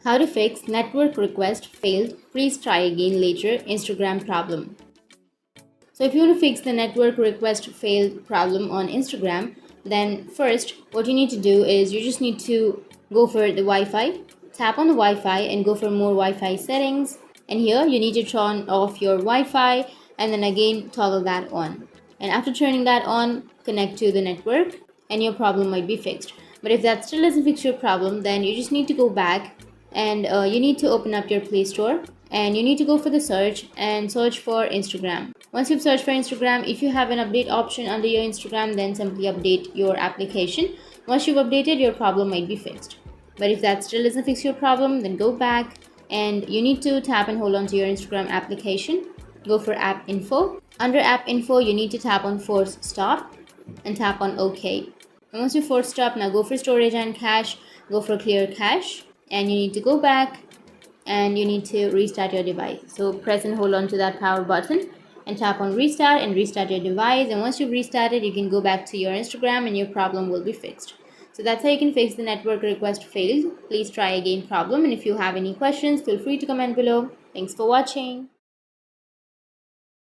How to fix network request failed, please try again later Instagram problem. So if you want to fix the network request failed problem on Instagram, then first what you need to do is you just need to go for the Wi-Fi, tap on the Wi-Fi and go for more Wi-Fi settings. And here you need to turn off your Wi-Fi and then again toggle that on. And after turning that on, connect to the network and your problem might be fixed. But if that still doesn't fix your problem, then you just need to go back and you need to open up your Play Store and you need to go for the search and search for Instagram. Once you've searched for Instagram, if you have an update option under your Instagram, then simply update your application. Once you've updated, your problem might be fixed. But if that still doesn't fix your problem, then go back and you need to tap and hold on to your Instagram application. Go for app info. Under app info, you need to tap on force stop and tap on OK. And once you force stop, now go for storage and cache, go for clear cache, and you need to go back and you need to restart your device. So press and hold on to that power button and tap on restart and restart your device. And once you've restarted, you can go back to your Instagram and your problem will be fixed. So that's how you can fix the network request failed. Please try again problem. And if you have any questions, feel free to comment below. Thanks for watching.